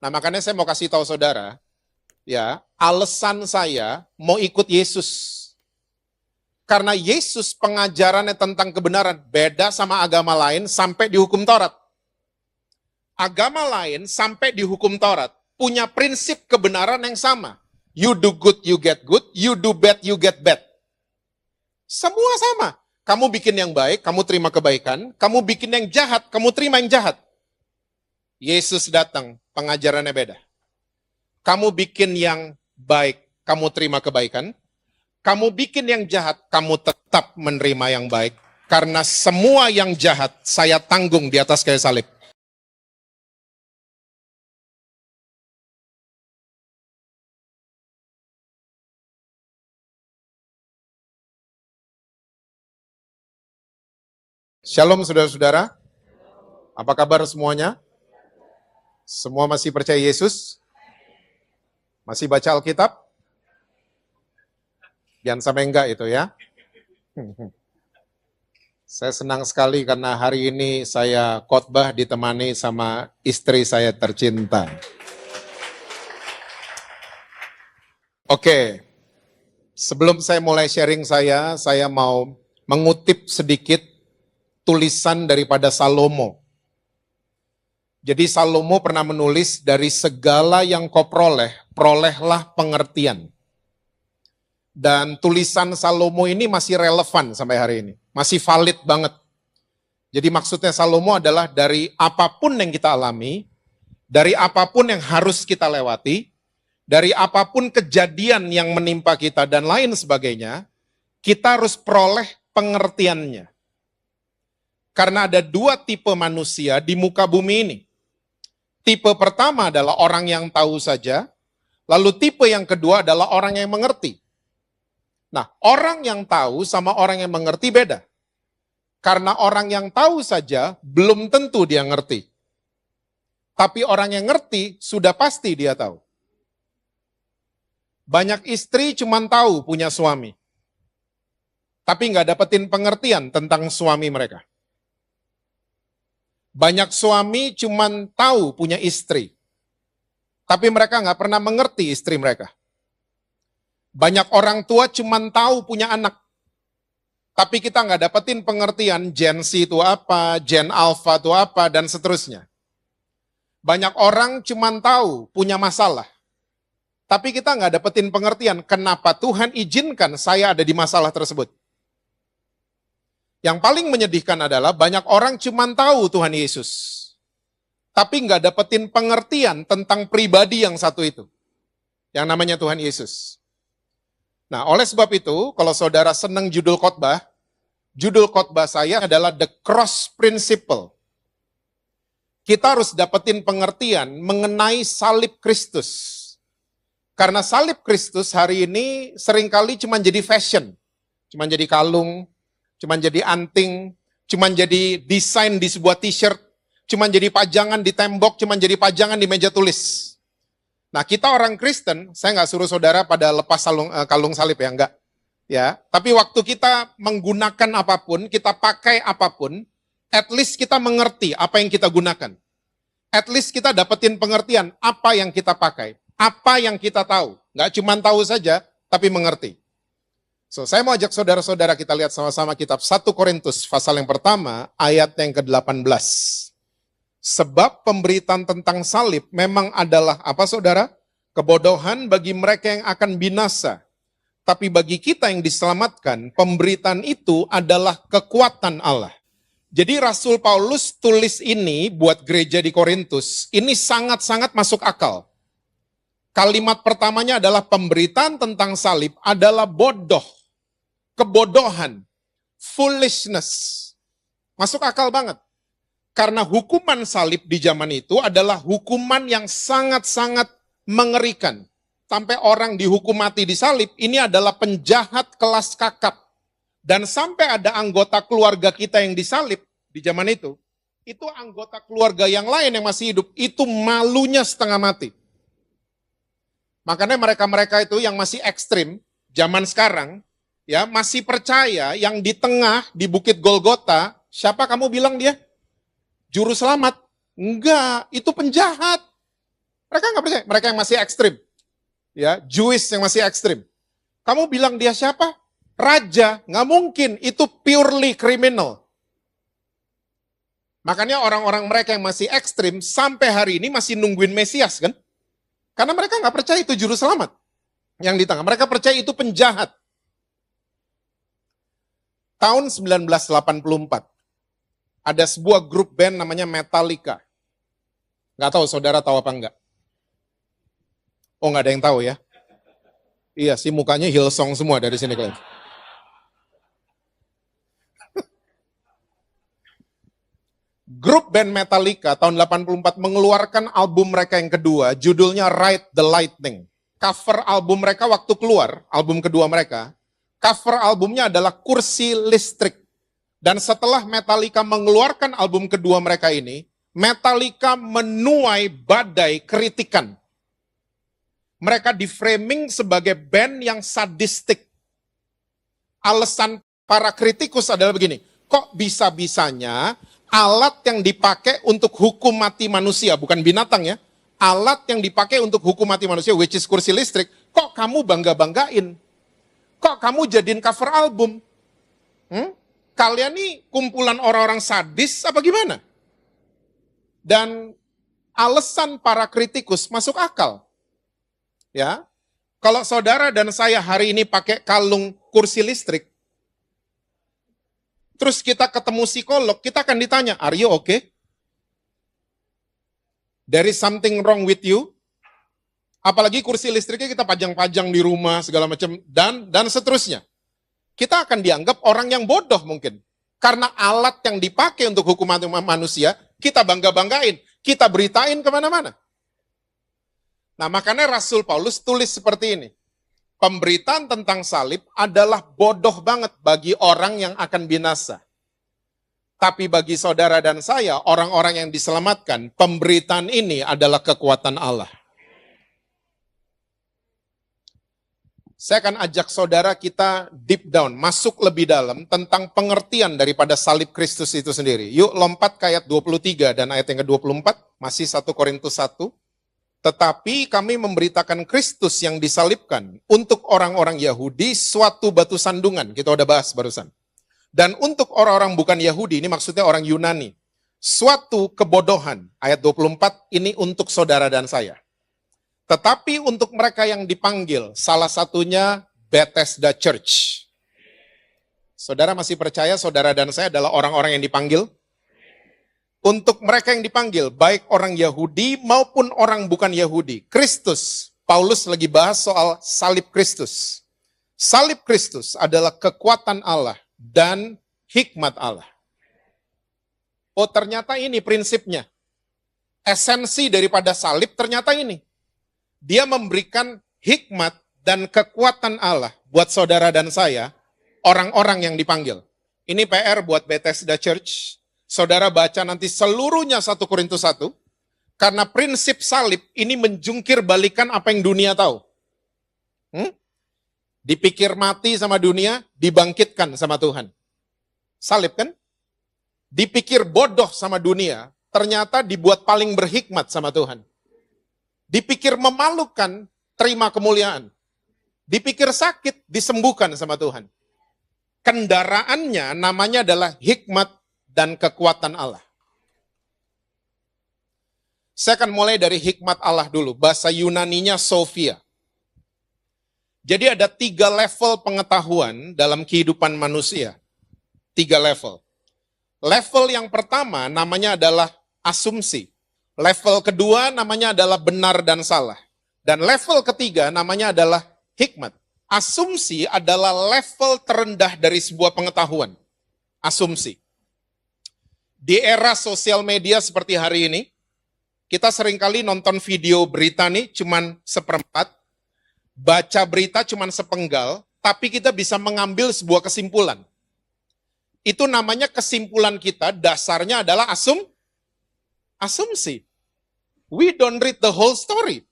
Nah, makanya saya mau kasih tahu saudara, ya, alasan saya mau ikut Yesus. Karena Yesus pengajarannya tentang kebenaran beda sama agama lain sampai di hukum Taurat. Agama lain sampai di hukum Taurat punya prinsip kebenaran yang sama. You do good, you get good. You do bad, you get bad. Semua sama. Kamu bikin yang baik, kamu terima kebaikan. Kamu bikin yang jahat, kamu terima yang jahat. Yesus datang, pengajarannya beda. Kamu bikin yang baik, kamu terima kebaikan. Kamu bikin yang jahat, kamu tetap menerima yang baik. Karena semua yang jahat, saya tanggung di atas kayu salib. Shalom saudara-saudara. Apa kabar semuanya? Semua masih percaya Yesus? Masih baca Alkitab? Jangan sampai enggak itu ya. Saya senang sekali karena hari ini saya khotbah ditemani sama istri saya tercinta. Oke, sebelum saya mulai sharing saya mau mengutip sedikit tulisan daripada Salomo. Jadi Salomo pernah menulis, dari segala yang kau peroleh, perolehlah pengertian. Dan tulisan Salomo ini masih relevan sampai hari ini. Masih valid banget. Jadi maksudnya Salomo adalah dari apapun yang kita alami, dari apapun yang harus kita lewati, dari apapun kejadian yang menimpa kita dan lain sebagainya, kita harus peroleh pengertiannya. Karena ada dua tipe manusia di muka bumi ini. Tipe pertama adalah orang yang tahu saja, lalu tipe yang kedua adalah orang yang mengerti. Nah, orang yang tahu sama orang yang mengerti beda. Karena orang yang tahu saja belum tentu dia ngerti. Tapi orang yang ngerti sudah pasti dia tahu. Banyak istri cuma tahu punya suami, tapi nggak dapetin pengertian tentang suami mereka. Banyak suami cuma tahu punya istri, tapi mereka nggak pernah mengerti istri mereka. Banyak orang tua cuma tahu punya anak, tapi kita nggak dapetin pengertian Gen Z itu apa, Gen Alpha itu apa, dan seterusnya. Banyak orang cuma tahu punya masalah, tapi kita nggak dapetin pengertian kenapa Tuhan izinkan saya ada di masalah tersebut. Yang paling menyedihkan adalah banyak orang cuma tahu Tuhan Yesus, tapi nggak dapetin pengertian tentang pribadi yang satu itu, yang namanya Tuhan Yesus. Nah, oleh sebab itu, kalau saudara senang judul khotbah saya adalah The Cross Principle. Kita harus dapetin pengertian mengenai salib Kristus. Karena salib Kristus hari ini seringkali cuma jadi fashion, cuma jadi kalung, cuma jadi anting, cuma jadi desain di sebuah t-shirt, cuma jadi pajangan di tembok, cuma jadi pajangan di meja tulis. Nah, kita orang Kristen, saya nggak suruh saudara pada lepas kalung salib ya, enggak. Ya, tapi waktu kita menggunakan apapun, kita pakai apapun, at least kita mengerti apa yang kita gunakan. At least kita dapetin pengertian apa yang kita pakai, apa yang kita tahu. Nggak cuma tahu saja, tapi mengerti. So, saya mau ajak saudara-saudara kita lihat sama-sama kitab 1 Korintus pasal yang pertama, ayat yang ke-18. Sebab pemberitaan tentang salib memang adalah apa saudara? Kebodohan bagi mereka yang akan binasa. Tapi bagi kita yang diselamatkan, pemberitaan itu adalah kekuatan Allah. Jadi Rasul Paulus tulis ini buat gereja di Korintus, ini sangat-sangat masuk akal. Kalimat pertamanya adalah pemberitaan tentang salib adalah bodoh, kebodohan, foolishness. Masuk akal banget. Karena hukuman salib di zaman itu adalah hukuman yang sangat-sangat mengerikan. Sampai orang dihukum mati di salib, ini adalah penjahat kelas kakap. Dan sampai ada anggota keluarga kita yang disalib di zaman itu anggota keluarga yang lain yang masih hidup, itu malunya setengah mati. Makanya mereka-mereka itu yang masih ekstrim, zaman sekarang, ya masih percaya yang di tengah, di Bukit Golgota, siapa kamu bilang dia? Juru selamat. Enggak, itu penjahat. Mereka nggak percaya, mereka yang masih ekstrim. Ya, Jewish yang masih ekstrim. Kamu bilang dia siapa? Raja, nggak mungkin, itu purely criminal. Makanya orang-orang mereka yang masih ekstrim sampai hari ini masih nungguin Mesias kan? Karena mereka nggak percaya itu juru selamat yang di tengah. Mereka percaya itu penjahat. Tahun 1984, ada sebuah grup band namanya Metallica. Nggak tahu saudara tahu apa enggak? Oh, nggak ada yang tahu ya? Iya sih, mukanya Hillsong semua dari sini kalian. Grup band Metallica tahun 84 mengeluarkan album mereka yang kedua, judulnya Ride the Lightning. Cover album mereka waktu keluar, album kedua mereka, cover albumnya adalah kursi listrik. Dan setelah Metallica mengeluarkan album kedua mereka ini, Metallica menuai badai kritikan. Mereka di-framing sebagai band yang sadistik. Alasan para kritikus adalah begini, kok bisa-bisanya alat yang dipakai untuk hukum mati manusia, bukan binatang ya, alat yang dipakai untuk hukum mati manusia, which is kursi listrik, kok kamu bangga-banggain? Kok kamu jadiin cover album? Kalian nih kumpulan orang-orang sadis apa gimana? Dan alasan para kritikus masuk akal. Ya, kalau saudara dan saya hari ini pakai kalung kursi listrik, terus kita ketemu psikolog, kita akan ditanya, are you okay? There is something wrong with you? Apalagi kursi listriknya kita pajang-pajang di rumah, segala macam, dan seterusnya. Kita akan dianggap orang yang bodoh mungkin. Karena alat yang dipakai untuk hukum mati manusia, kita bangga-banggain, kita beritain kemana-mana. Nah, makanya Rasul Paulus tulis seperti ini. Pemberitaan tentang salib adalah bodoh banget bagi orang yang akan binasa. Tapi bagi saudara dan saya, orang-orang yang diselamatkan, pemberitaan ini adalah kekuatan Allah. Saya akan ajak saudara kita deep down, masuk lebih dalam tentang pengertian daripada salib Kristus itu sendiri. Yuk lompat ke ayat 23 dan ayat yang ke-24, masih 1 Korintus 1. Tetapi kami memberitakan Kristus yang disalibkan untuk orang-orang Yahudi suatu batu sandungan. Kita udah bahas barusan. Dan untuk orang-orang bukan Yahudi, ini maksudnya orang Yunani. Suatu kebodohan. Ayat 24 ini untuk saudara dan saya. Tetapi untuk mereka yang dipanggil, salah satunya Bethesda Church. Saudara masih percaya saudara dan saya adalah orang-orang yang dipanggil? Untuk mereka yang dipanggil, baik orang Yahudi maupun orang bukan Yahudi. Kristus, Paulus lagi bahas soal salib Kristus. Salib Kristus adalah kekuatan Allah dan hikmat Allah. Oh, ternyata ini prinsipnya. Esensi daripada salib ternyata ini. Dia memberikan hikmat dan kekuatan Allah buat saudara dan saya, orang-orang yang dipanggil. Ini PR buat Bethesda Church. Saudara baca nanti seluruhnya 1 Korintus 1, karena prinsip salib ini menjungkir balikan apa yang dunia tahu. Dipikir mati sama dunia, dibangkitkan sama Tuhan. Salib kan? Dipikir bodoh sama dunia, ternyata dibuat paling berhikmat sama Tuhan. Dipikir memalukan, terima kemuliaan. Dipikir sakit, disembuhkan sama Tuhan. Kendaraannya namanya adalah hikmat dan kekuatan Allah. Saya akan mulai dari hikmat Allah dulu. Bahasa Yunaninya Sophia. Jadi ada 3 level pengetahuan dalam kehidupan manusia. 3 level. Level yang pertama namanya adalah asumsi. Level kedua namanya adalah benar dan salah. Dan level ketiga namanya adalah hikmat. Asumsi adalah level terendah dari sebuah pengetahuan. Asumsi. Di era sosial media seperti hari ini, kita seringkali nonton video berita nih cuman seperempat, baca berita cuman sepenggal, tapi kita bisa mengambil sebuah kesimpulan. Itu namanya kesimpulan kita, dasarnya adalah asumsi. We don't read the whole story.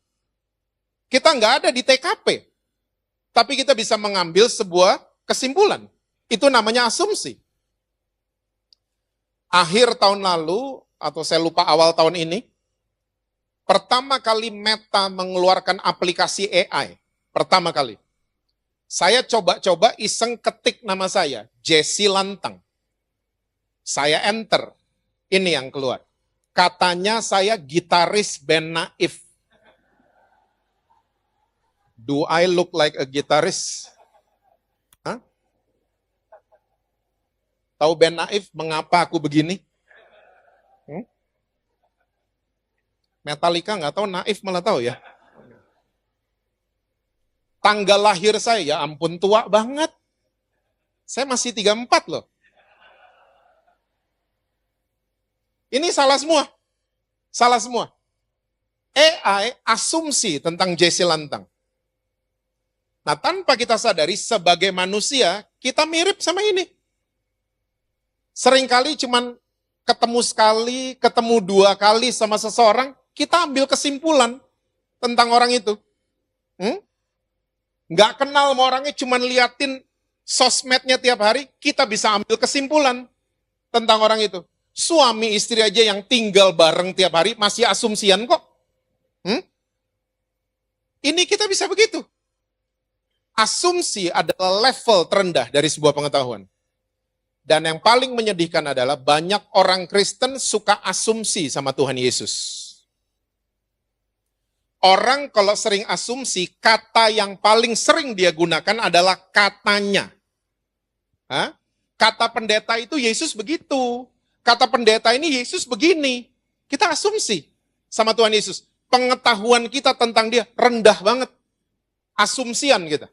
Kita nggak ada di TKP, tapi kita bisa mengambil sebuah kesimpulan. Itu namanya asumsi. Akhir tahun lalu, atau saya lupa awal tahun ini, Pertama kali Meta mengeluarkan aplikasi AI, pertama kali. Saya coba-coba iseng ketik nama saya, Jesse Lantang. Saya enter, ini yang keluar. Katanya saya gitaris band Naif. Do I look like a guitarist? Hah? Tahu band Naif, mengapa aku begini? Metallica nggak tahu, Naif malah tahu ya. Tanggal lahir saya, ya ampun tua banget. Saya masih 34 loh. Ini salah semua. Salah semua. AI asumsi tentang Jesse Lantang. Nah, tanpa kita sadari sebagai manusia, kita mirip sama ini. Seringkali cuman ketemu sekali, ketemu 2 kali sama seseorang, kita ambil kesimpulan tentang orang itu. Nggak kenal sama orangnya, cuman liatin sosmednya tiap hari, kita bisa ambil kesimpulan tentang orang itu. Suami istri aja yang tinggal bareng tiap hari masih asumsian kok. Ini kita bisa begitu. Asumsi adalah level terendah dari sebuah pengetahuan. Dan yang paling menyedihkan adalah banyak orang Kristen suka asumsi sama Tuhan Yesus. Orang kalau sering asumsi, kata yang paling sering dia gunakan adalah katanya. Kata pendeta itu Yesus begitu. Kata pendeta ini Yesus begini. Kita asumsi sama Tuhan Yesus. Pengetahuan kita tentang dia rendah banget. Asumsian kita.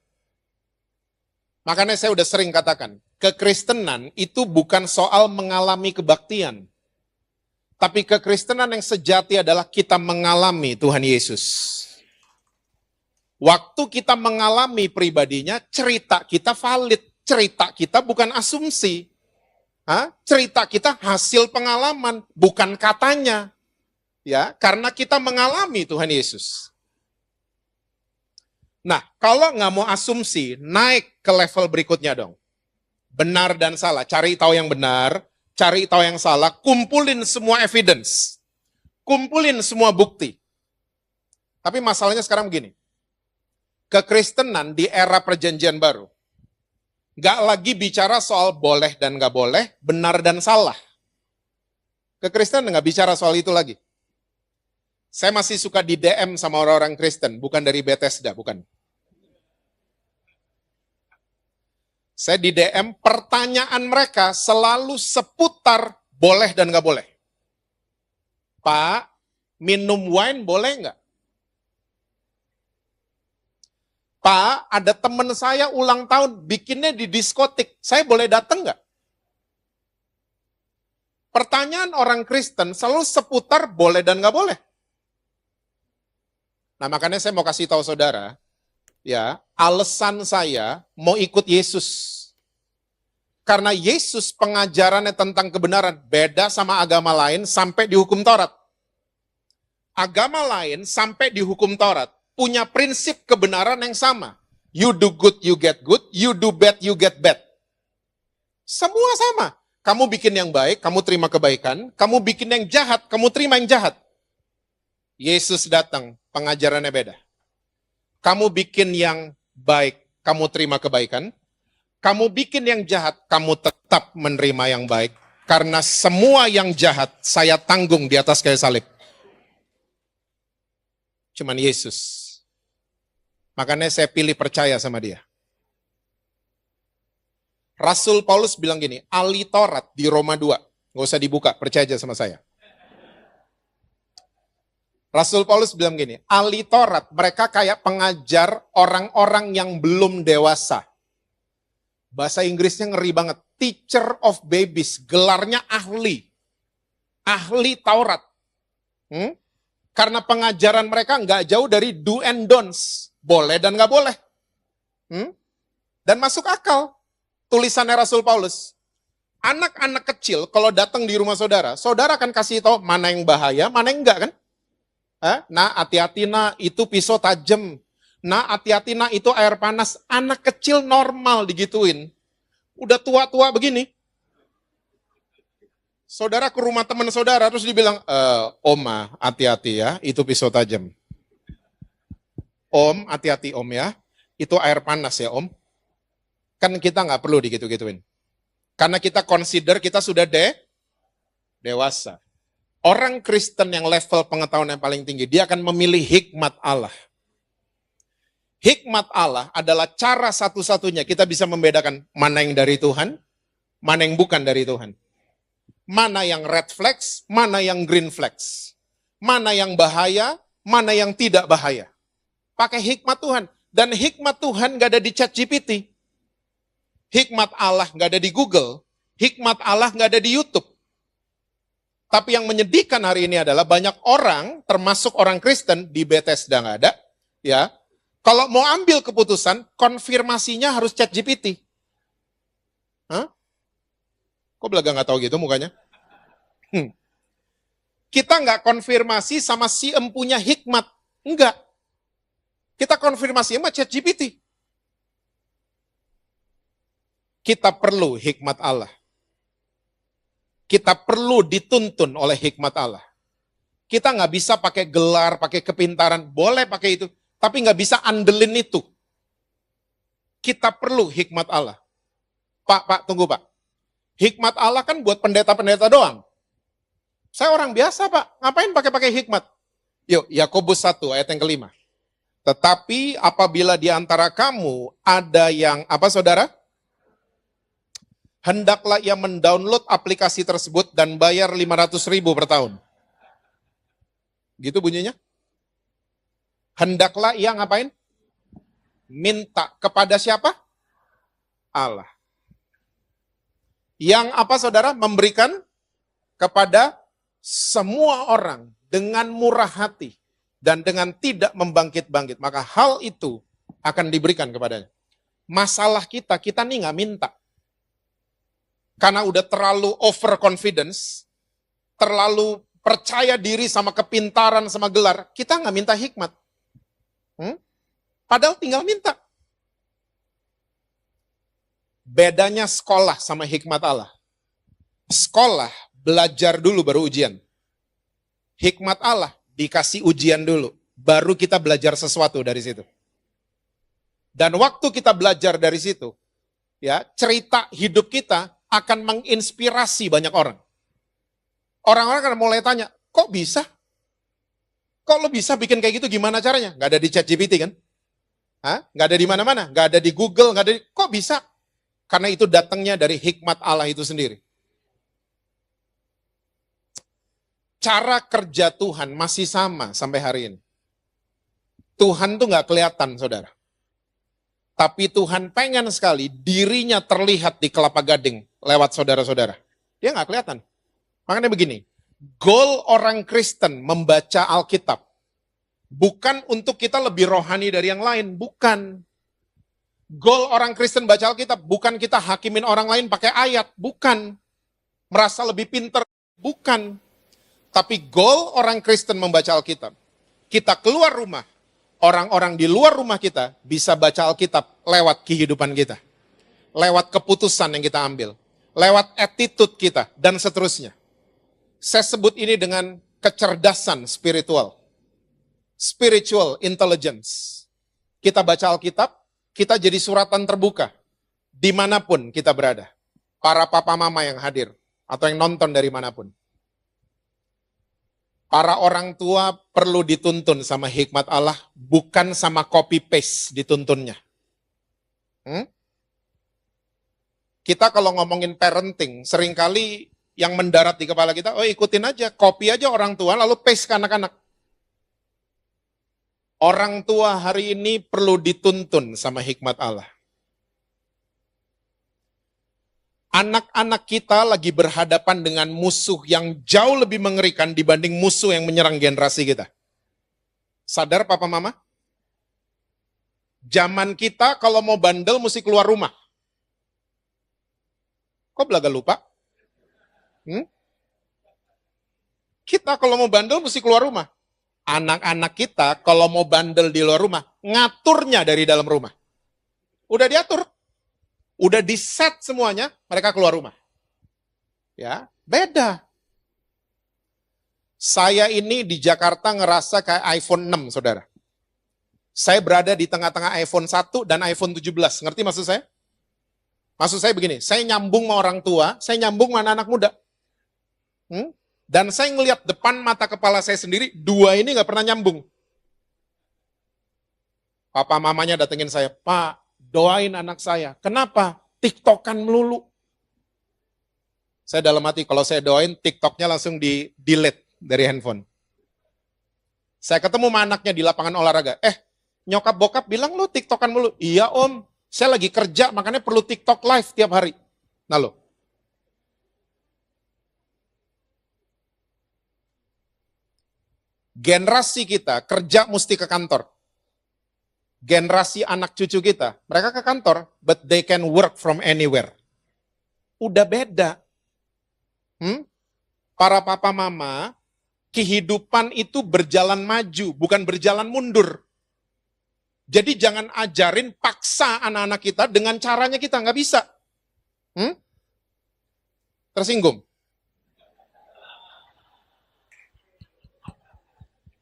Makanya saya udah sering katakan, kekristenan itu bukan soal mengalami kebaktian. Tapi kekristenan yang sejati adalah kita mengalami Tuhan Yesus. Waktu kita mengalami pribadinya, cerita kita valid. Cerita kita bukan asumsi. Cerita kita hasil pengalaman, bukan katanya. Ya, karena kita mengalami Tuhan Yesus. Nah, kalau nggak mau asumsi, naik ke level berikutnya dong. Benar dan salah, cari tahu yang benar, cari tahu yang salah, kumpulin semua evidence. Kumpulin semua bukti. Tapi masalahnya sekarang begini. Kekristenan di era perjanjian baru, nggak lagi bicara soal boleh dan nggak boleh, benar dan salah. Kekristenan nggak bicara soal itu lagi. Saya masih suka di DM sama orang-orang Kristen, bukan dari Bethesda, bukan. Saya di DM, pertanyaan mereka selalu seputar boleh dan nggak boleh. Pak, minum wine boleh nggak? Pak, ada teman saya ulang tahun, bikinnya di diskotik, saya boleh datang nggak? Pertanyaan orang Kristen selalu seputar boleh dan nggak boleh. Nah, makanya saya mau kasih tahu saudara, ya, alasan saya mau ikut Yesus. Karena Yesus pengajarannya tentang kebenaran beda sama agama lain sampai di hukum Taurat. Agama lain sampai di hukum Taurat punya prinsip kebenaran yang sama. You do good, you get good. You do bad, you get bad. Semua sama. Kamu bikin yang baik, kamu terima kebaikan. Kamu bikin yang jahat, kamu terima yang jahat. Yesus datang, pengajarannya beda. Kamu bikin yang baik, kamu terima kebaikan. Kamu bikin yang jahat, kamu tetap menerima yang baik. Karena semua yang jahat, saya tanggung di atas kayu salib. Cuman Yesus. Makanya saya pilih percaya sama dia. Rasul Paulus bilang gini, ahli Taurat di Roma 2. Nggak usah dibuka, percaya aja sama saya. Rasul Paulus bilang gini, ahli Taurat mereka kayak pengajar orang-orang yang belum dewasa. Bahasa Inggrisnya ngeri banget. Teacher of babies, gelarnya ahli. Ahli Taurat. Karena pengajaran mereka nggak jauh dari do and don'ts. Boleh dan nggak boleh. Dan masuk akal. Tulisannya Rasul Paulus. Anak-anak kecil kalau datang di rumah saudara, saudara akan kasih tahu mana yang bahaya, mana yang enggak kan? Nah, hati-hati nah, itu pisau tajam. Nah, hati-hati nah, itu air panas. Anak kecil normal digituin. Udah tua-tua begini. Saudara ke rumah teman saudara, terus dibilang, Om, hati-hati ya, itu pisau tajam. Om, hati-hati Om ya, itu air panas ya Om. Kan kita nggak perlu digitu-gituin. Karena kita consider kita sudah dewasa. Orang Kristen yang level pengetahuan yang paling tinggi, dia akan memilih hikmat Allah. Hikmat Allah adalah cara satu-satunya kita bisa membedakan mana yang dari Tuhan, mana yang bukan dari Tuhan. Mana yang red flags, mana yang green flags. Mana yang bahaya, mana yang tidak bahaya. Pakai hikmat Tuhan. Dan hikmat Tuhan gak ada di ChatGPT. Hikmat Allah gak ada di Google. Hikmat Allah gak ada di YouTube. Tapi yang menyedihkan hari ini adalah banyak orang, termasuk orang Kristen, di Bethesda gak ada. Ya, kalau mau ambil keputusan, konfirmasinya harus ChatGPT. Hah? Kok belaga nggak tahu gitu mukanya? Kita nggak konfirmasi sama si empunya hikmat. Enggak. Kita konfirmasi sama ChatGPT. Kita perlu hikmat Allah. Kita perlu dituntun oleh hikmat Allah. Kita nggak bisa pakai gelar, pakai kepintaran. Boleh pakai itu. Tapi nggak bisa andelin itu. Kita perlu hikmat Allah. Pak, tunggu Pak. Hikmat Allah kan buat pendeta-pendeta doang. Saya orang biasa Pak, ngapain pakai hikmat? Yuk, Yakobus 1 ayat yang kelima. Tetapi apabila di antara kamu ada yang, apa saudara? Hendaklah ia mendownload aplikasi tersebut dan bayar 500.000 per tahun. Gitu bunyinya? Hendaklah ia ngapain? Minta kepada siapa? Allah. Yang apa saudara? Memberikan kepada semua orang dengan murah hati dan dengan tidak membangkit-bangkit. Maka hal itu akan diberikan kepadanya. Masalah kita nih nggak minta. Karena udah terlalu overconfidence, terlalu percaya diri sama kepintaran, sama gelar, kita nggak minta hikmat. Padahal tinggal minta. Bedanya sekolah sama hikmat Allah. Sekolah, belajar dulu baru ujian. Hikmat Allah, dikasih ujian dulu. Baru kita belajar sesuatu dari situ. Dan waktu kita belajar dari situ, ya cerita hidup kita akan menginspirasi banyak orang. Orang-orang akan mulai tanya, kok bisa? Kok lo bisa bikin kayak gitu, gimana caranya? Gak ada di ChatGPT kan? Hah? Gak ada di mana-mana, gak ada di Google, gak ada di... Kok bisa? Karena itu datangnya dari hikmat Allah itu sendiri. Cara kerja Tuhan masih sama sampai hari ini. Tuhan tuh gak kelihatan, saudara. Tapi Tuhan pengen sekali dirinya terlihat di kelapa gading lewat saudara-saudara. Dia gak kelihatan. Makanya begini, goal orang Kristen membaca Alkitab bukan untuk kita lebih rohani dari yang lain, bukan. Goal orang Kristen baca Alkitab bukan kita hakimin orang lain pakai ayat, bukan. Merasa lebih pinter, bukan. Tapi goal orang Kristen membaca Alkitab, kita keluar rumah, orang-orang di luar rumah kita bisa baca Alkitab lewat kehidupan kita. Lewat keputusan yang kita ambil, lewat attitude kita, dan seterusnya. Saya sebut ini dengan kecerdasan spiritual. Spiritual intelligence. Kita baca Alkitab, kita jadi suratan terbuka. Dimanapun kita berada. Para papa mama yang hadir. Atau yang nonton dari manapun. Para orang tua perlu dituntun sama hikmat Allah. Bukan sama copy paste dituntunnya. Kita kalau ngomongin parenting, seringkali yang mendarat di kepala kita, oh ikutin aja, copy aja orang tua, lalu paste ke anak-anak. Orang tua hari ini perlu dituntun sama hikmat Allah. Anak-anak kita lagi berhadapan dengan musuh yang jauh lebih mengerikan dibanding musuh yang menyerang generasi kita. Sadar papa mama? Zaman kita kalau mau bandel mesti keluar rumah. Kok belaga lupa? Kita kalau mau bandel mesti keluar rumah. Anak-anak kita kalau mau bandel di luar rumah, ngaturnya dari dalam rumah. Udah diatur. Udah di-set semuanya, mereka keluar rumah. Ya, Beda. Saya ini di Jakarta ngerasa kayak iPhone 6, saudara. Saya berada di tengah-tengah iPhone 1 dan iPhone 17. Ngerti maksud saya? Maksud saya begini, saya nyambung sama orang tua, saya nyambung sama anak muda. Dan saya ngelihat depan mata kepala saya sendiri, dua ini nggak pernah nyambung. Papa mamanya datengin saya, Pak, doain anak saya. Kenapa? TikTokan melulu. Saya dalam hati, kalau saya doain, TikToknya langsung di-delete dari handphone. Saya ketemu sama anaknya di lapangan olahraga. Nyokap bokap bilang, lu TikTokan melulu. Iya om, saya lagi kerja, makanya perlu TikTok live tiap hari. Nah lo. Generasi kita kerja mesti ke kantor. Generasi anak cucu kita, mereka ke kantor, but they can work from anywhere. Udah beda. Para papa mama, kehidupan itu berjalan maju, bukan berjalan mundur. Jadi jangan ajarin paksa anak-anak kita dengan caranya kita, nggak bisa. Tersinggung?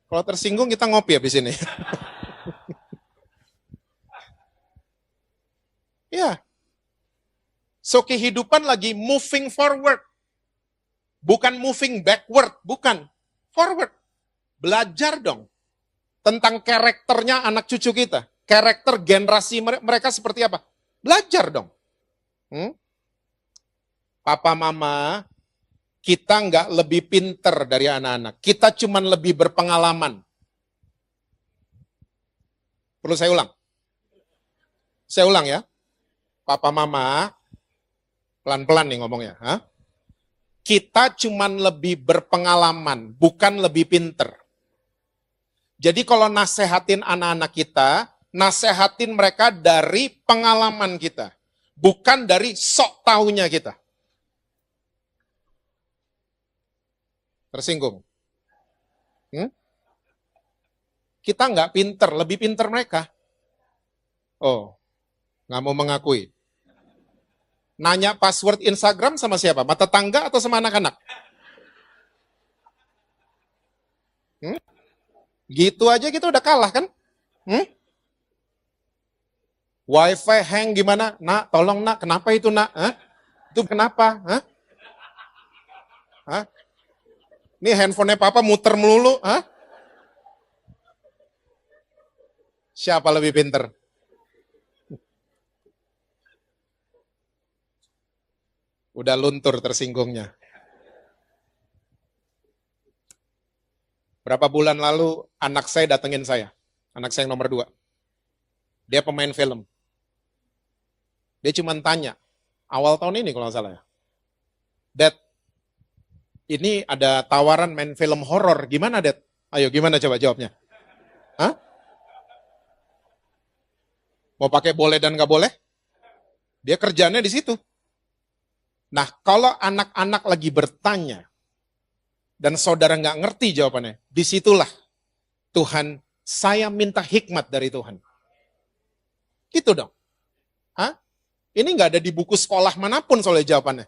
Kalau tersinggung kita ngopi habis ini. Ya. So kehidupan lagi moving forward. Bukan moving backward, bukan. Forward. Belajar dong. Tentang karakternya anak cucu kita. Karakter generasi mereka seperti apa. Belajar dong. Papa mama, kita nggak lebih pinter dari anak-anak. Kita cuman lebih berpengalaman. Perlu saya ulang? Saya ulang ya. Papa mama, pelan-pelan nih ngomongnya. Kita cuman lebih berpengalaman, bukan lebih pinter. Jadi kalau nasehatin anak-anak kita, nasehatin mereka dari pengalaman kita. Bukan dari sok taunya kita. Tersinggung? Kita nggak pinter, lebih pinter mereka. Oh, nggak mau mengakui. Nanya password Instagram sama siapa? Sama tetangga atau sama anak-anak? Gitu aja kita udah kalah kan? Wifi hang gimana? Nak, tolong nak, kenapa itu nak? Itu kenapa? Ini handphonenya papa muter melulu? Siapa lebih pinter? Udah luntur tersinggungnya. Berapa bulan lalu anak saya datengin saya. Anak saya yang nomor 2. Dia pemain film. Dia cuma tanya, awal tahun ini kalau nggak salah ya. Dad, ini ada tawaran main film horor. Gimana, Dad? Ayo, gimana coba jawabnya? Mau pakai boleh dan nggak boleh? Dia kerjanya di situ. Nah, kalau anak-anak lagi bertanya, dan saudara nggak ngerti jawabannya, disitulah Tuhan, saya minta hikmat dari Tuhan. Gitu dong. Ini nggak ada di buku sekolah manapun soalnya jawabannya.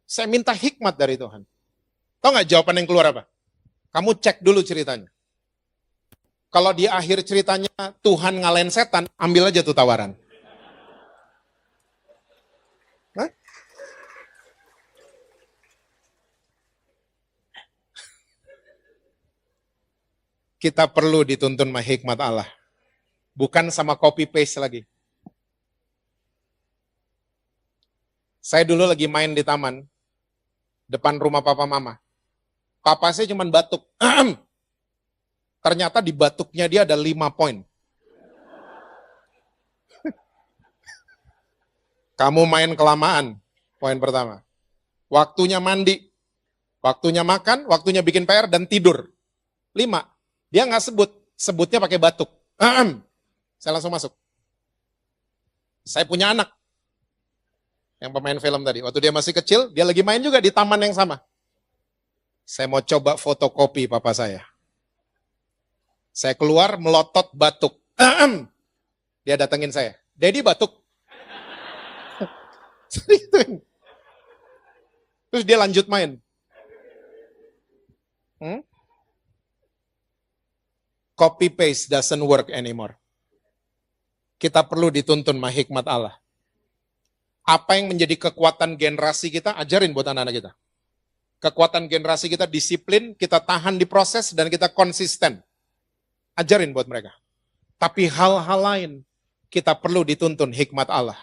Saya minta hikmat dari Tuhan. Tahu nggak jawaban yang keluar apa? Kamu cek dulu ceritanya. Kalau di akhir ceritanya Tuhan ngalahin setan, ambil aja tuh tawaran. Kita perlu dituntun sama hikmat Allah. Bukan sama copy paste lagi. Saya dulu lagi main di taman, depan rumah papa mama. Papa saya cuma batuk. Ternyata di batuknya dia ada 5 poin. Kamu main kelamaan, poin pertama. Waktunya mandi, waktunya makan, waktunya bikin PR, dan tidur. 5. Dia nggak sebutnya pakai batuk. Saya langsung masuk. Saya punya anak, yang pemain film tadi. Waktu dia masih kecil, dia lagi main juga di taman yang sama. Saya mau coba fotokopi papa saya. Saya keluar, melotot batuk. Dia datengin saya. Daddy batuk. Terus dia lanjut main. Hmm? Copy paste doesn't work anymore. Kita perlu dituntun sama hikmat Allah. Apa yang menjadi kekuatan generasi kita, ajarin buat anak-anak kita. Kekuatan generasi kita disiplin, kita tahan di proses, dan kita konsisten. Ajarin buat mereka. Tapi hal-hal lain, kita perlu dituntun hikmat Allah.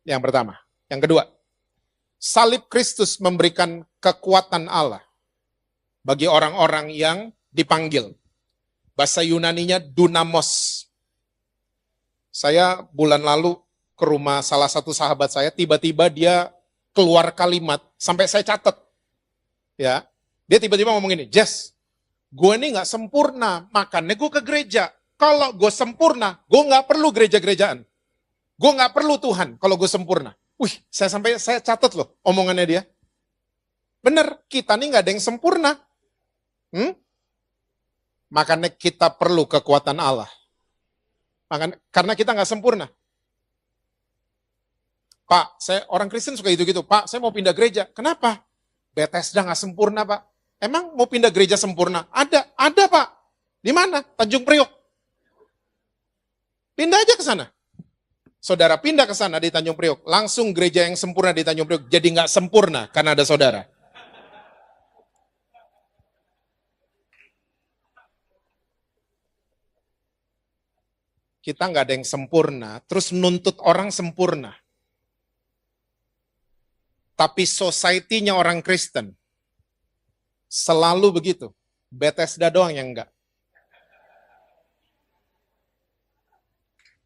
Yang pertama. Yang kedua, salib Kristus memberikan kekuatan Allah bagi orang-orang yang dipanggil. Bahasa Yunaninya dunamos. Saya bulan lalu ke rumah salah satu sahabat saya, tiba-tiba dia keluar kalimat, sampai saya catat. Ya, dia tiba-tiba ngomong gini, Jess, gue ini gak sempurna, makanya gue ke gereja. Kalau gue sempurna, gue gak perlu gereja-gerejaan. Gue gak perlu Tuhan kalau gue sempurna. Wih, saya catat loh omongannya dia. Bener, kita nih gak ada yang sempurna. Makanya kita perlu kekuatan Allah. Karena kita nggak sempurna. Pak, saya orang Kristen suka gitu-gitu. Pak, saya mau pindah gereja. Kenapa? Bethesda nggak sempurna, Pak. Emang mau pindah gereja sempurna? Ada Pak. Di mana? Tanjung Priok. Pindah aja ke sana. Saudara pindah ke sana di Tanjung Priok. Langsung gereja yang sempurna di Tanjung Priok. Jadi nggak sempurna karena ada saudara. Kita nggak ada yang sempurna, terus nuntut orang sempurna. Tapi society-nya orang Kristen selalu begitu. Bethesda doang yang enggak.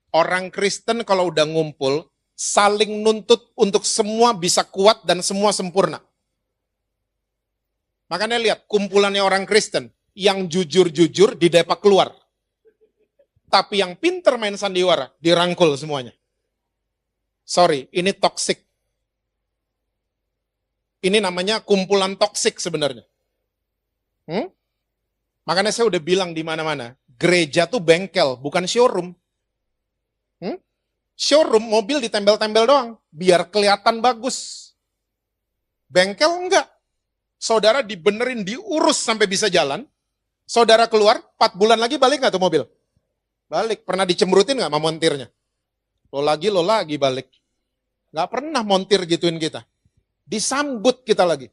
Orang Kristen kalau udah ngumpul, saling nuntut untuk semua bisa kuat dan semua sempurna. Makanya lihat, kumpulannya orang Kristen, yang jujur-jujur di Depak keluar. Tapi yang pinter main sandiwara, dirangkul semuanya. Sorry, ini toksik. Ini namanya kumpulan toksik sebenarnya. Makanya saya udah bilang di mana-mana, gereja tuh bengkel, bukan showroom. Showroom mobil ditempel-tempel doang, biar kelihatan bagus. Bengkel enggak. Saudara dibenerin, diurus sampai bisa jalan. Saudara keluar, 4 bulan lagi balik nggak tuh mobil? Balik. Pernah dicemberutin nggak sama montirnya? Lo lagi balik. Nggak pernah montir gituin kita. Disambut kita lagi.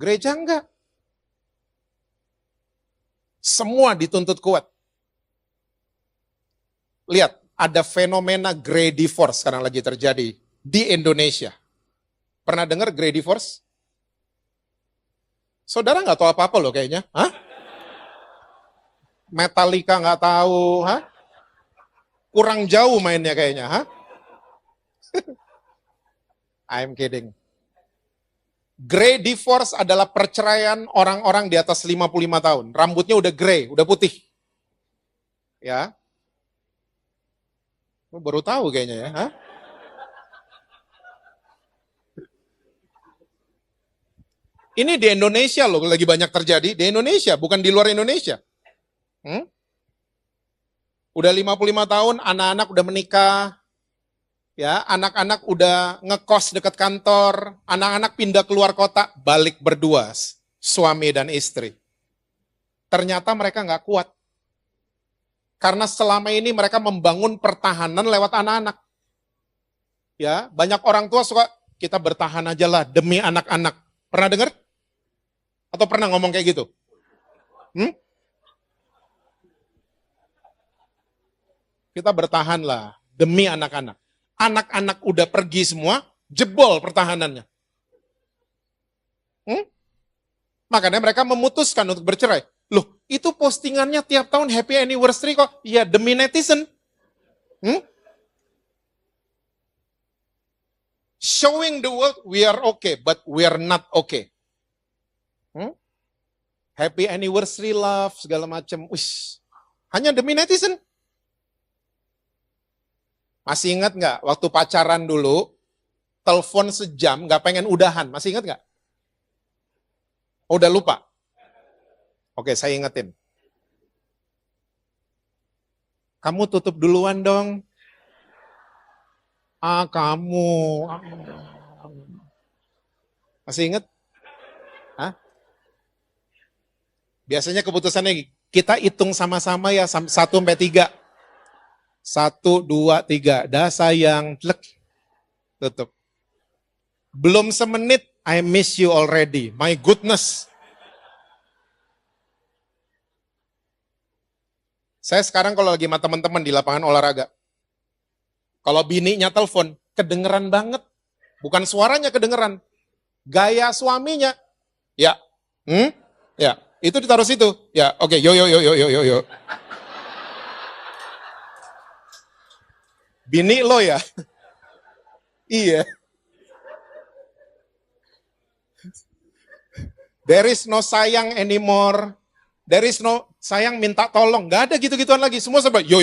Gereja enggak. Semua dituntut kuat. Lihat, ada fenomena Grey Divorce sekarang lagi terjadi di Indonesia. Pernah dengar Grey Divorce? Saudara nggak tahu apa-apa loh kayaknya. Hah? Metallica nggak tahu, hah? Kurang jauh mainnya kayaknya, hah? I'm kidding. Grey divorce adalah perceraian orang-orang di atas 55 tahun. Rambutnya udah grey, udah putih. Ya. Baru tahu kayaknya ya, hah? Ini di Indonesia loh, lagi banyak terjadi. Di Indonesia, bukan di luar Indonesia. Udah 55 tahun, anak-anak udah menikah, ya, anak-anak udah ngekos dekat kantor, anak-anak pindah keluar kota, balik berdua, suami dan istri. Ternyata mereka nggak kuat. Karena selama ini mereka membangun pertahanan lewat anak-anak. Ya, banyak orang tua suka, kita bertahan aja lah demi anak-anak. Pernah dengar? Atau pernah ngomong kayak gitu? Kita bertahan lah demi anak-anak. Anak-anak udah pergi semua, jebol pertahanannya. Makanya mereka memutuskan untuk bercerai. Loh, itu postingannya tiap tahun happy anniversary kok. Ya, demi netizen. Showing the world we are okay, but we are not okay. Happy anniversary love, segala macam. Hanya demi netizen. Masih ingat nggak waktu pacaran dulu, telepon sejam, nggak pengen udahan. Masih ingat nggak? Udah lupa? Oke, saya ingetin. Kamu tutup duluan dong. Kamu. Masih ingat? Biasanya keputusannya kita hitung sama-sama ya 1 sampai 3. 1, 2, 3. Dah sayang, plek. Tutup. Belum semenit, I miss you already. My goodness. Saya sekarang kalau lagi sama teman-teman di lapangan olahraga, kalau bininya telepon, kedengeran banget. Bukan suaranya kedengeran. Gaya suaminya. Ya. Ya. Itu ditaruh situ. Ya, oke. Yo. Bini lo ya? Iya. There is no sayang anymore. There is no sayang minta tolong. Gak ada gitu-gituan lagi. Semua serba yo.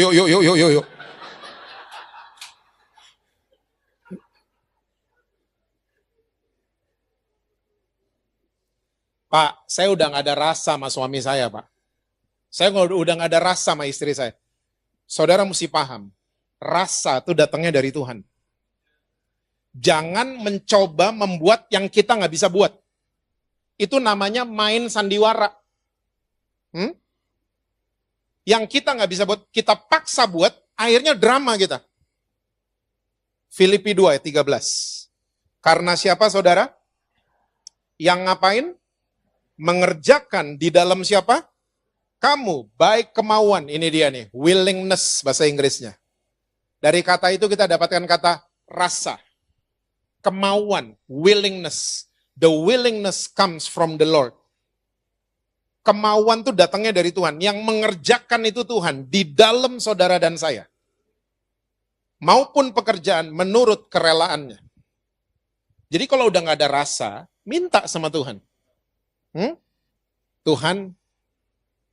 Pak, saya udah gak ada rasa sama suami saya, Pak. Saya udah gak ada rasa sama istri saya. Saudara mesti paham, rasa itu datangnya dari Tuhan. Jangan mencoba membuat yang kita gak bisa buat. Itu namanya main sandiwara. Yang kita gak bisa buat, kita paksa buat, akhirnya drama kita. Filipi 2 ayat 13. Karena siapa saudara? Yang ngapain? Mengerjakan di dalam siapa? Kamu, baik kemauan. Ini dia nih, willingness bahasa Inggrisnya. Dari kata itu kita dapatkan kata rasa. Kemauan, willingness. The willingness comes from the Lord. Kemauan itu datangnya dari Tuhan. Yang mengerjakan itu Tuhan di dalam saudara dan saya. Maupun pekerjaan menurut kerelaannya. Jadi kalau udah gak ada rasa, minta sama Tuhan. Tuhan,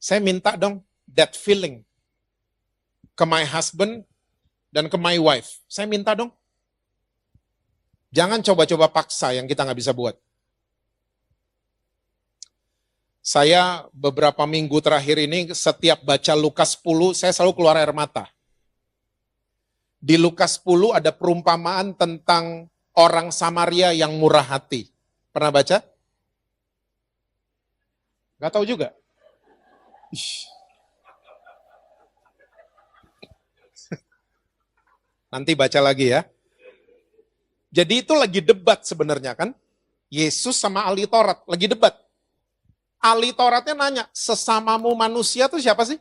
saya minta dong that feeling ke my husband dan ke my wife. Saya minta dong. Jangan coba-coba paksa yang kita gak bisa buat. Saya beberapa minggu terakhir ini setiap baca Lukas 10, saya selalu keluar air mata. Di Lukas 10 ada perumpamaan tentang orang Samaria yang murah hati. Pernah baca? Gak tahu juga. Nanti baca lagi ya. Jadi itu lagi debat sebenarnya kan. Yesus sama ahli Taurat lagi debat. Ahli Tauratnya nanya, sesamamu manusia tuh siapa sih?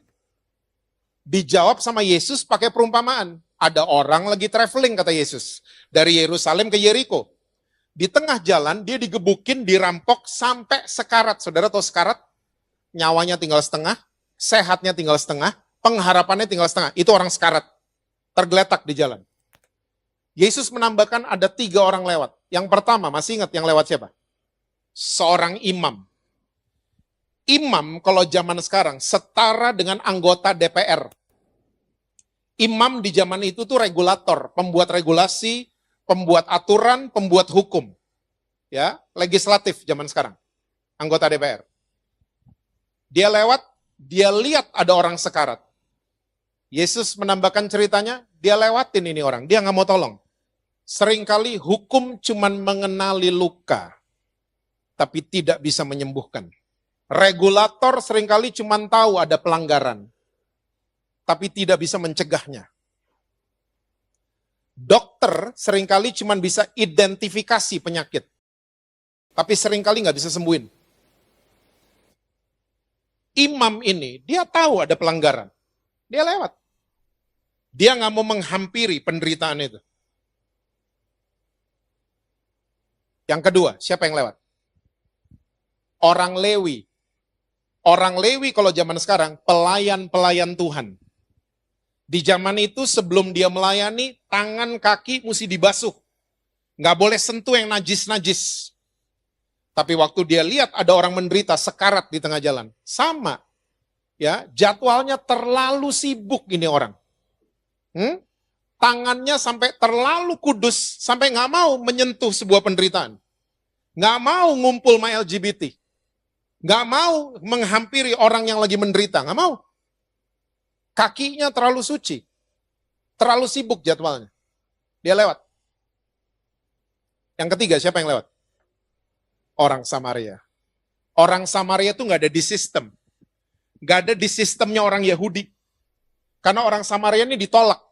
Dijawab sama Yesus pakai perumpamaan. Ada orang lagi traveling kata Yesus. Dari Yerusalem ke Yeriko. Di tengah jalan dia digebukin, dirampok sampai sekarat. Saudara tahu sekarat? Nyawanya tinggal setengah, sehatnya tinggal setengah, pengharapannya tinggal setengah. Itu orang sekarat. Tergeletak di jalan. Yesus menambahkan ada 3 orang lewat. Yang pertama, masih ingat yang lewat siapa? Seorang imam. Imam kalau zaman sekarang setara dengan anggota DPR. Imam di zaman itu tuh regulator, pembuat regulasi, pembuat aturan, pembuat hukum. Ya, legislatif zaman sekarang. Anggota DPR. Dia lewat, dia lihat ada orang sekarat. Yesus menambahkan ceritanya, dia lewatin ini orang, dia nggak mau tolong. Seringkali hukum cuman mengenali luka, tapi tidak bisa menyembuhkan. Regulator seringkali cuman tahu ada pelanggaran, tapi tidak bisa mencegahnya. Dokter seringkali cuman bisa identifikasi penyakit, tapi seringkali nggak bisa sembuhin. Imam ini, dia tahu ada pelanggaran. Dia lewat. Dia nggak mau menghampiri penderitaan itu. Yang kedua, siapa yang lewat? Orang Lewi. Orang Lewi kalau zaman sekarang, pelayan-pelayan Tuhan. Di zaman itu sebelum dia melayani, tangan kaki mesti dibasuh. Nggak boleh sentuh yang najis-najis. Tapi waktu dia lihat ada orang menderita sekarat di tengah jalan, sama, ya jadwalnya terlalu sibuk ini orang. Tangannya sampai terlalu kudus, sampai nggak mau menyentuh sebuah penderitaan, nggak mau ngumpul sama LGBT, nggak mau menghampiri orang yang lagi menderita, nggak mau. Kakinya terlalu suci, terlalu sibuk jadwalnya. Dia lewat. Yang ketiga, siapa yang lewat? Orang Samaria. Orang Samaria itu nggak ada di sistem. Nggak ada di sistemnya orang Yahudi. Karena orang Samaria ini ditolak.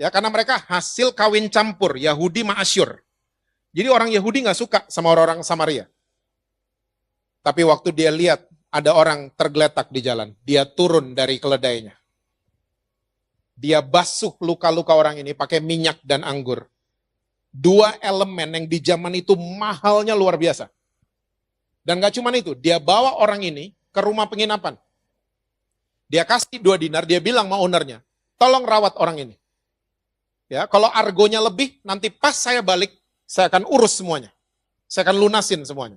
Ya, karena mereka hasil kawin campur Yahudi sama Asyur. Jadi orang Yahudi nggak suka sama orang-orang Samaria. Tapi waktu dia lihat ada orang tergeletak di jalan, dia turun dari keledainya. Dia basuh luka-luka orang ini pakai minyak dan anggur. Dua elemen yang di zaman itu mahalnya luar biasa. Dan gak cuma itu, dia bawa orang ini ke rumah penginapan. Dia kasih 2 dinar, dia bilang sama ownernya, tolong rawat orang ini. Ya, kalau argonya lebih, nanti pas saya balik, saya akan urus semuanya. Saya akan lunasin semuanya.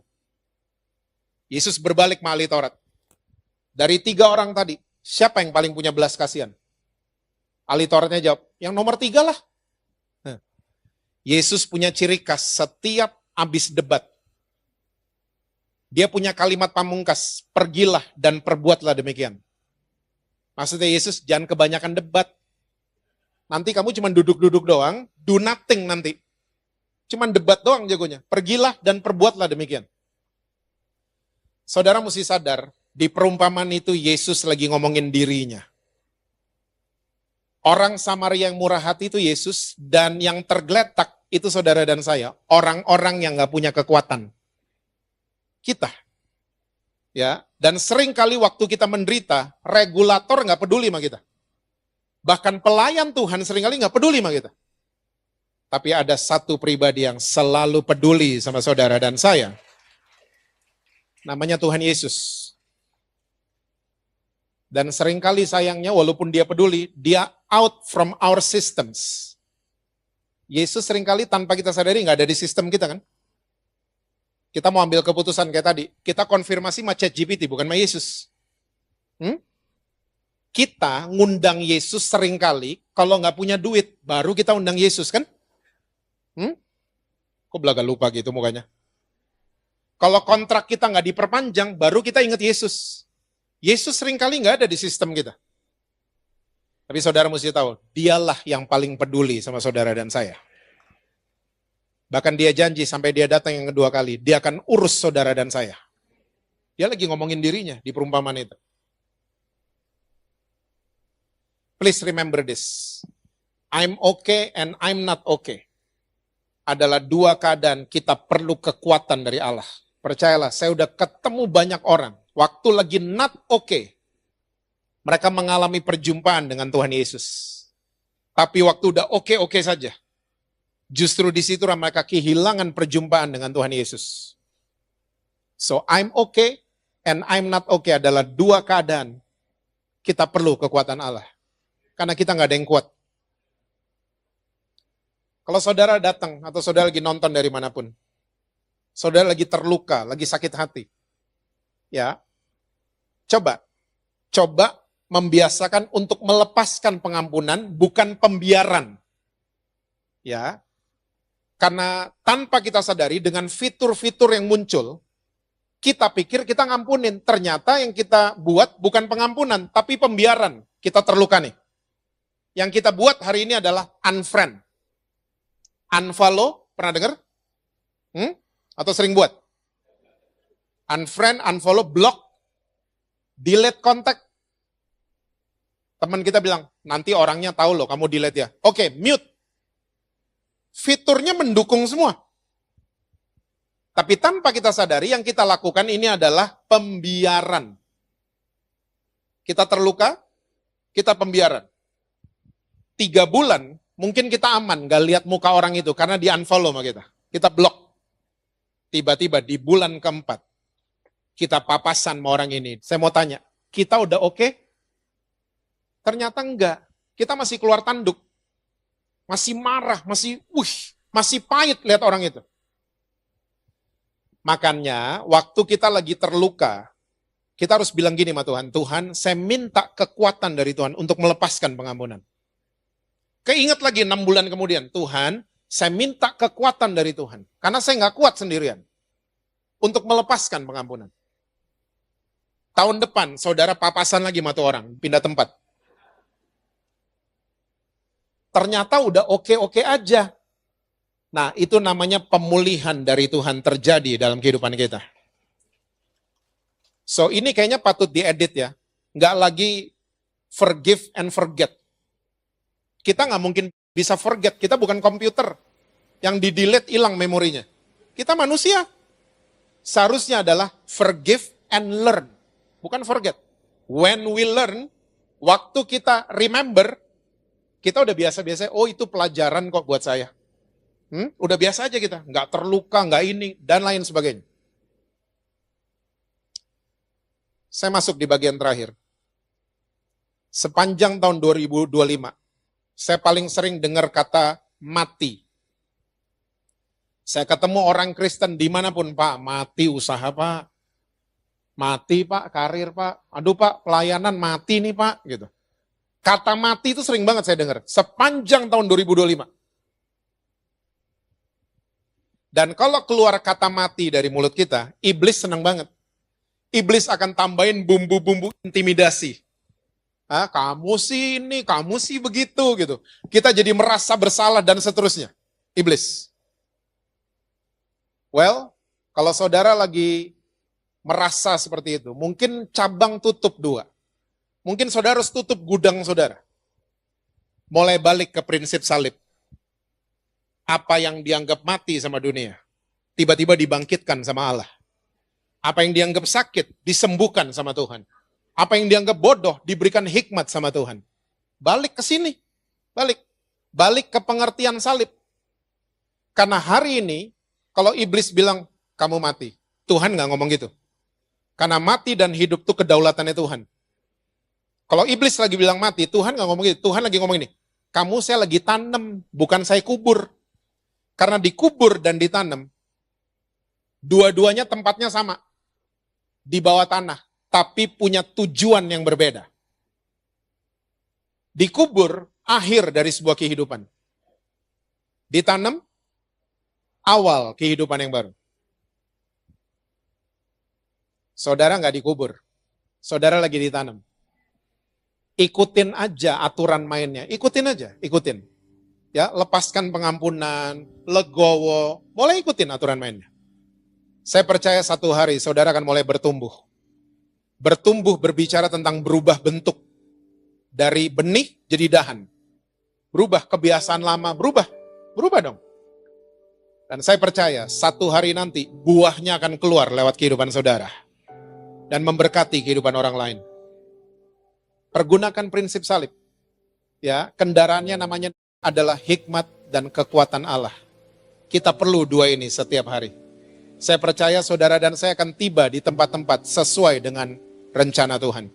Yesus berbalik sama ahli Taurat. Dari 3 orang tadi, siapa yang paling punya belas kasihan? Ahli Tauratnya jawab, yang nomor 3 lah. Yesus punya ciri khas setiap habis debat. Dia punya kalimat pamungkas, pergilah dan perbuatlah demikian. Maksudnya Yesus, jangan kebanyakan debat. Nanti kamu cuma duduk-duduk doang, do nothing nanti. Cuman debat doang jagonya. Pergilah dan perbuatlah demikian. Saudara mesti sadar, di perumpamaan itu Yesus lagi ngomongin dirinya. Orang Samaria yang murah hati itu Yesus, dan yang tergeletak itu saudara dan saya. Orang-orang yang gak punya kekuatan. Kita. Ya, dan sering kali waktu kita menderita, regulator gak peduli sama kita. Bahkan pelayan Tuhan seringkali gak peduli sama kita. Tapi ada satu pribadi yang selalu peduli sama saudara dan saya. Namanya Tuhan Yesus. Dan seringkali sayangnya walaupun dia peduli, dia out from our systems. Yesus seringkali tanpa kita sadari gak ada di sistem kita kan. Kita mau ambil keputusan kayak tadi, kita konfirmasi sama ChatGPT, bukan sama Yesus. Kita ngundang Yesus seringkali, kalau nggak punya duit, baru kita undang Yesus kan? Kok belaga lupa gitu mukanya? Kalau kontrak kita nggak diperpanjang, baru kita ingat Yesus. Yesus seringkali nggak ada di sistem kita. Tapi saudara mesti tahu, dialah yang paling peduli sama saudara dan saya. Bahkan dia janji sampai dia datang yang kedua kali, dia akan urus saudara dan saya. Dia lagi ngomongin dirinya di perumpamaan itu. Please remember this. I'm okay and I'm not okay. Adalah 2 keadaan kita perlu kekuatan dari Allah. Percayalah, saya udah ketemu banyak orang. Waktu lagi not okay, mereka mengalami perjumpaan dengan Tuhan Yesus. Tapi waktu udah oke-oke saja, justru di situ mereka kehilangan perjumpaan dengan Tuhan Yesus. So I'm okay and I'm not okay adalah 2 keadaan kita perlu kekuatan Allah. Karena kita nggak ada yang kuat. Kalau saudara datang atau saudara lagi nonton dari manapun, saudara lagi terluka, lagi sakit hati, ya, coba membiasakan untuk melepaskan pengampunan, bukan pembiaran. Ya, karena tanpa kita sadari dengan fitur-fitur yang muncul, kita pikir kita ngampunin. Ternyata yang kita buat bukan pengampunan, tapi pembiaran. Kita terluka nih. Yang kita buat hari ini adalah unfriend. Unfollow, pernah dengar? Atau sering buat? Unfriend, unfollow, block, delete kontak. Teman kita bilang, nanti orangnya tahu loh kamu delete ya. Oke, mute. Fiturnya mendukung semua. Tapi tanpa kita sadari, yang kita lakukan ini adalah pembiaran. Kita terluka, kita pembiaran. 3 bulan, mungkin kita aman, gak lihat muka orang itu, karena di unfollow sama kita. Kita block. Tiba-tiba di bulan keempat, kita papasan sama orang ini. Saya mau tanya, kita udah oke? Ternyata enggak. Kita masih keluar tanduk. Masih marah, masih pahit lihat orang itu. Makanya, waktu kita lagi terluka, kita harus bilang gini sama Tuhan, Tuhan, saya minta kekuatan dari Tuhan untuk melepaskan pengampunan. Keinget lagi 6 bulan kemudian, Tuhan, saya minta kekuatan dari Tuhan. Karena saya nggak kuat sendirian. Untuk melepaskan pengampunan. Tahun depan, saudara papasan lagi sama tuh orang, pindah tempat. Ternyata udah oke-oke aja. Nah, itu namanya pemulihan dari Tuhan terjadi dalam kehidupan kita. So, ini kayaknya patut diedit ya. Nggak lagi forgive and forget. Kita nggak mungkin bisa forget, kita bukan komputer yang di-delete hilang memorinya. Kita manusia. Seharusnya adalah forgive and learn, bukan forget. When we learn, waktu kita remember, kita udah biasa-biasa, oh itu pelajaran kok buat saya. Udah biasa aja kita, nggak terluka, nggak ini, dan lain sebagainya. Saya masuk di bagian terakhir. Sepanjang tahun 2025, saya paling sering dengar kata mati. Saya ketemu orang Kristen dimanapun, Pak, mati usaha, Pak. Mati, Pak, karir, Pak. Aduh, Pak, pelayanan mati nih, Pak. Gitu. Kata mati itu sering banget saya dengar. Sepanjang tahun 2025. Dan kalau keluar kata mati dari mulut kita, iblis senang banget. Iblis akan tambahin bumbu-bumbu intimidasi. Kamu sih ini, kamu sih begitu gitu. Kita jadi merasa bersalah dan seterusnya. Iblis. Well, kalau saudara lagi merasa seperti itu, mungkin cabang tutup 2. Mungkin saudara harus tutup gudang saudara. Mulai balik ke prinsip salib. Apa yang dianggap mati sama dunia, tiba-tiba dibangkitkan sama Allah. Apa yang dianggap sakit, disembuhkan sama Tuhan. Apa yang dianggap bodoh, diberikan hikmat sama Tuhan. Balik ke sini. Balik ke pengertian salib. Karena hari ini, kalau iblis bilang, kamu mati. Tuhan nggak ngomong gitu. Karena mati dan hidup itu kedaulatannya Tuhan. Kalau iblis lagi bilang mati, Tuhan nggak ngomong gitu. Tuhan lagi ngomong ini, kamu saya lagi tanam, bukan saya kubur. Karena dikubur dan ditanam, dua-duanya tempatnya sama. Di bawah tanah. Tapi punya tujuan yang berbeda. Dikubur, akhir dari sebuah kehidupan. Ditanam, awal kehidupan yang baru. Saudara nggak dikubur. Saudara lagi ditanam. Ikutin aja aturan mainnya. Ikutin aja, ikutin. Ya, lepaskan pengampunan, legowo. Mulai ikutin aturan mainnya. Saya percaya satu hari saudara akan mulai bertumbuh. Bertumbuh berbicara tentang berubah bentuk. Dari benih jadi dahan. Berubah kebiasaan lama, berubah dong. Dan saya percaya satu hari nanti buahnya akan keluar lewat kehidupan saudara. Dan memberkati kehidupan orang lain. Pergunakan prinsip salib. Ya, kendaraannya namanya adalah hikmat dan kekuatan Allah. Kita perlu 2 ini setiap hari. Saya percaya saudara dan saya akan tiba di tempat-tempat sesuai dengan rencana Tuhan.